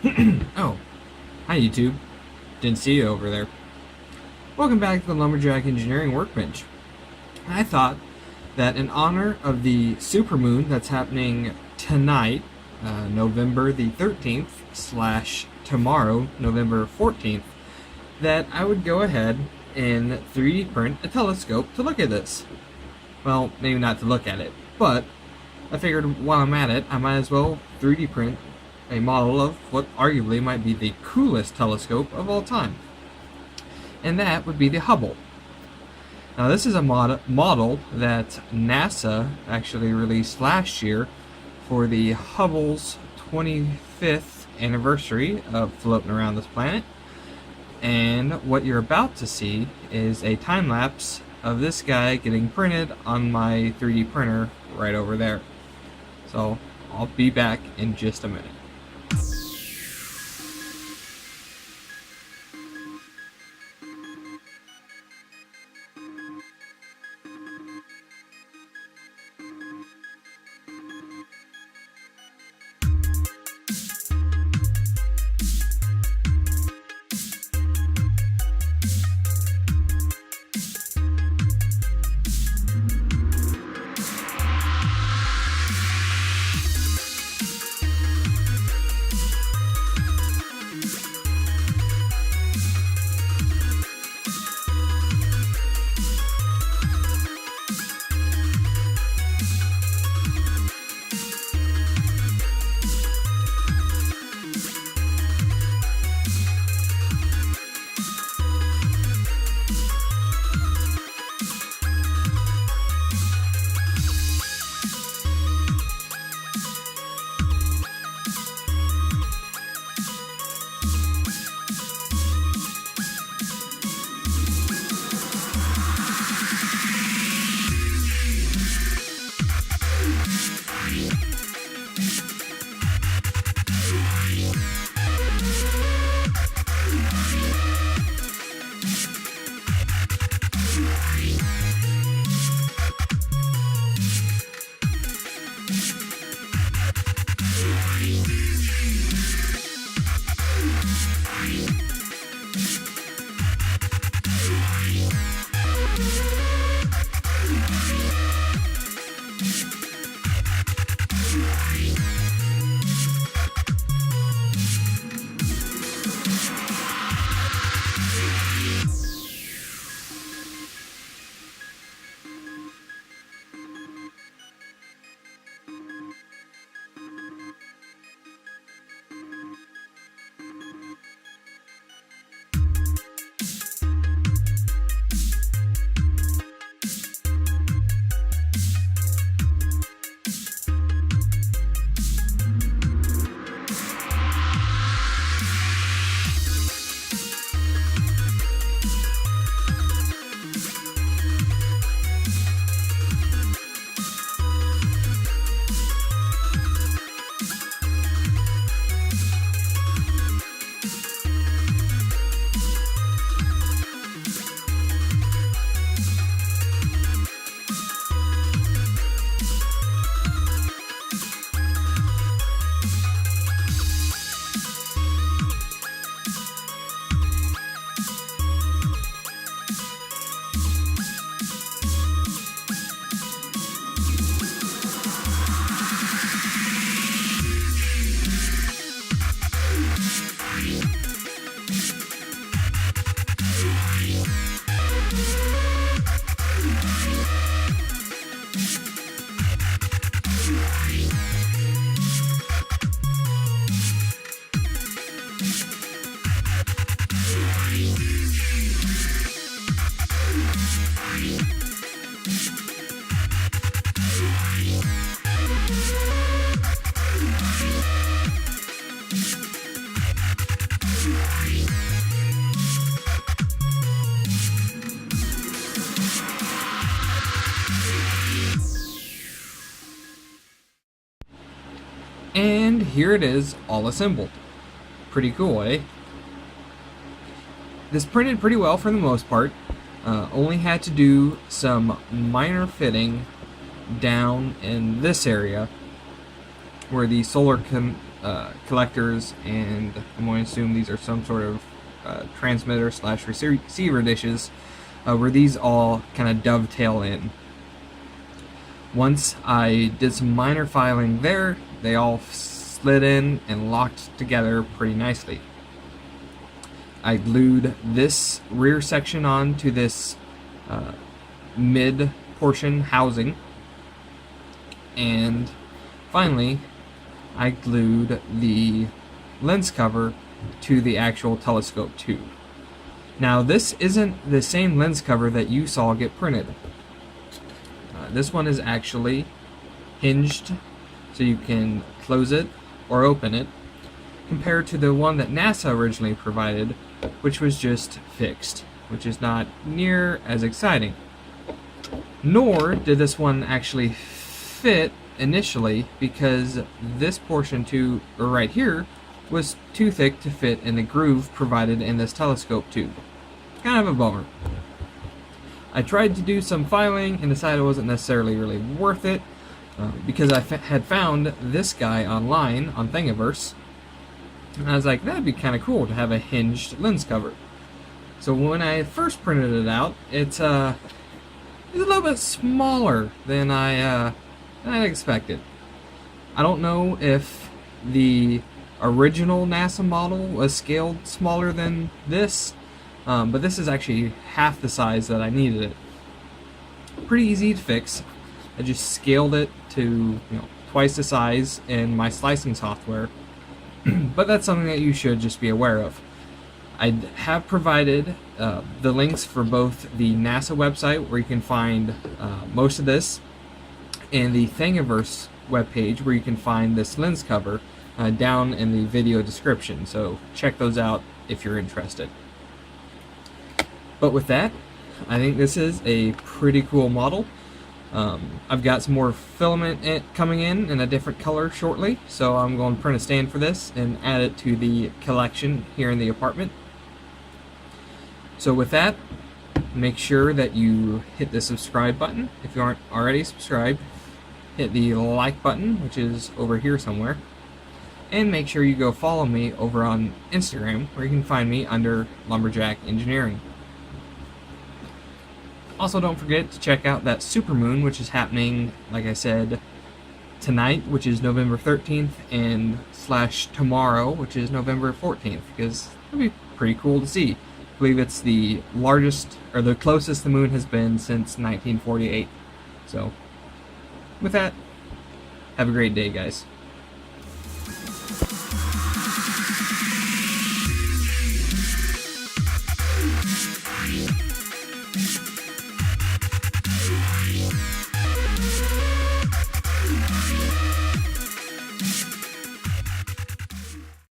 Oh, hi YouTube. Didn't see you over there. Welcome back to the Lumberjack Engineering Workbench. I thought that in honor of the Supermoon that's happening tonight, November the 13th / tomorrow, November 14th, that I would go ahead and 3D print a telescope to look at this. Well, maybe not to look at it, but I figured while I'm at it, I might as well 3D print a model of what arguably might be the coolest telescope of all time. And that would be the Hubble. Now this is a model that NASA actually released last year for the Hubble's 25th anniversary of floating around this planet. And what you're about to see is a time lapse of this guy getting printed on my 3D printer right over there. So I'll be back in just a minute. And here it is, all assembled. Pretty cool, eh? This printed pretty well for the most part. Only had to do some minor fitting down in this area where the solar collectors, and I'm going to assume these are some sort of transmitter slash receiver dishes, where these all kind of dovetail in. Once I did some minor filing there, they all slid in and locked together pretty nicely. I glued this rear section onto this mid portion housing, and finally I glued the lens cover to the actual telescope tube. Now this isn't the same lens cover that you saw get printed. This one is actually hinged so you can close it or open it, compared to the one that NASA originally provided, which was just fixed, which is not near as exciting. Nor did this one actually fit initially, because this portion right here was too thick to fit in the groove provided in this telescope tube. Kind of a bummer. I tried to do some filing and decided it wasn't necessarily really worth it, because I had found this guy online on Thingiverse, and I was like, that'd be kind of cool to have a hinged lens cover. So when I first printed it out, it's a little bit smaller than I expected. I don't know if the original NASA model was scaled smaller than this, but this is actually half the size that I needed it. Pretty easy to fix. I just scaled it to twice the size in my slicing software, but that's something that you should just be aware of. I have provided the links for both the NASA website, where you can find most of this, and the Thingiverse webpage, where you can find this lens cover, down in the video description, so check those out if you're interested. But with that, I think this is a pretty cool model. I've got some more filament coming in a different color shortly, so I'm going to print a stand for this and add it to the collection here in the apartment. So with that, make sure that you hit the subscribe button if you aren't already subscribed. Hit the like button, which is over here somewhere. And make sure you go follow me over on Instagram, where you can find me under Lumberjack Engineering. Also, don't forget to check out that Supermoon, which is happening, like I said, tonight, which is November 13th, and / tomorrow, which is November 14th, because it'll be pretty cool to see. I believe it's the largest, or the closest the moon has been since 1948. So, with that, have a great day, guys.